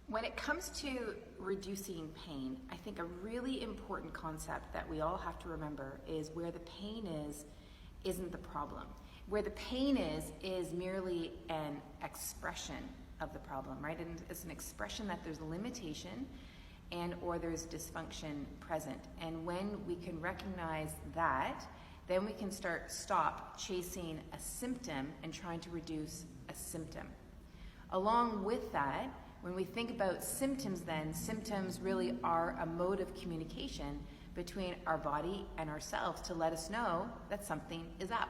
When it comes to reducing pain, I think a really important concept that we all have to remember is where the pain isn't the problem. Where the pain is merely an expression of the problem, right? And it's an expression that there's a limitation and or there's dysfunction present. And when we can recognize that, then we can stop chasing a symptom and trying to reduce a symptom. Along with that, when we think about symptoms then, symptoms really are a mode of communication between our body and ourselves to let us know that something is up.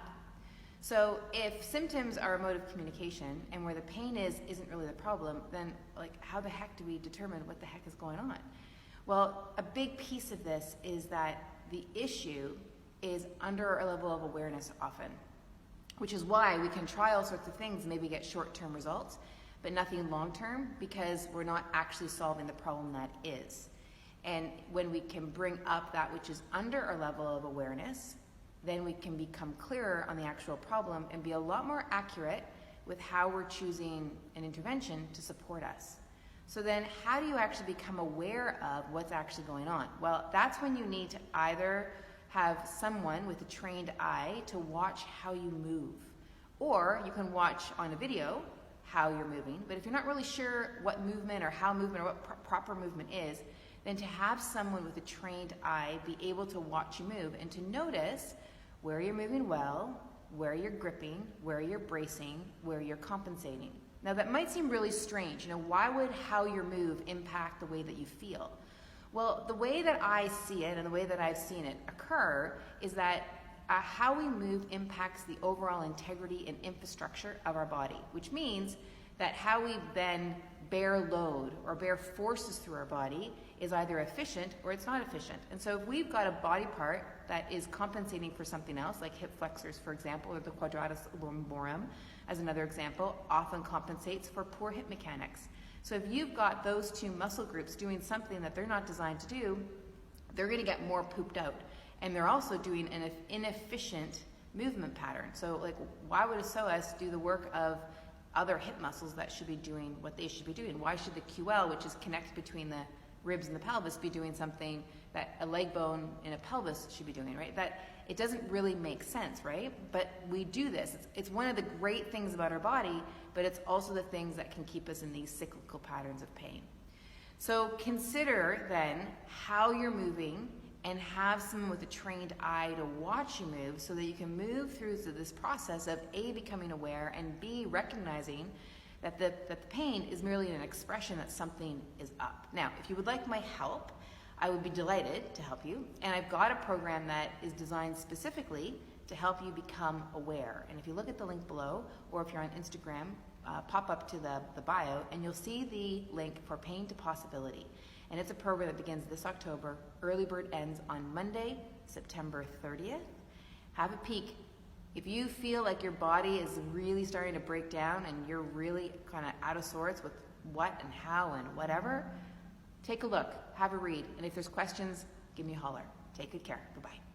So if symptoms are a mode of communication and where the pain isn't really the problem, then how the heck do we determine what the heck is going on? Well, a big piece of this is that the issue is under our level of awareness often, which is why we can try all sorts of things and maybe get short-term results, but nothing long-term, because we're not actually solving the problem that is. And when we can bring up that which is under our level of awareness, then we can become clearer on the actual problem and be a lot more accurate with how we're choosing an intervention to support us. So then how do you actually become aware of what's actually going on? Well, that's when you need to either have someone with a trained eye to watch how you move, or you can watch on a video how you're moving. But if you're not really sure what movement or how movement or what proper movement is, then to have someone with a trained eye be able to watch you move and to notice where you're moving well, where you're gripping, where you're bracing, where you're compensating. Now that might seem really strange. Why would how you move impact the way that you feel? Well, the way that I see it and the way that I've seen it occur is that how we move impacts the overall integrity and infrastructure of our body, which means that how we then bear load or bear forces through our body is either efficient or it's not efficient. And so if we've got a body part that is compensating for something else, like hip flexors, for example, or the quadratus lumborum, as another example, often compensates for poor hip mechanics. So if you've got those two muscle groups doing something that they're not designed to do, they're going to get more pooped out. And they're also doing an inefficient movement pattern. So why would a psoas do the work of other hip muscles that should be doing what they should be doing? Why should the QL, which is connected between the ribs and the pelvis, be doing something that a leg bone in a pelvis should be doing, right? That it doesn't really make sense, right? But we do this. It's one of the great things about our body, but it's also the things that can keep us in these cyclical patterns of pain. So consider then how you're moving and have someone with a trained eye to watch you move so that you can move through this process of A, becoming aware, and B, recognizing that the pain is merely an expression that something is up. Now, if you would like my help, I would be delighted to help you. And I've got a program that is designed specifically to help you become aware. And if you look at the link below, or if you're on Instagram, pop up to the bio, and you'll see the link for Pain to Possibility. And it's a program that begins this October. Early bird ends on Monday, September 30th. Have a peek. If you feel like your body is really starting to break down and you're really kind of out of sorts with what and how and whatever, take a look, have a read. And if there's questions, give me a holler. Take good care. Bye-bye.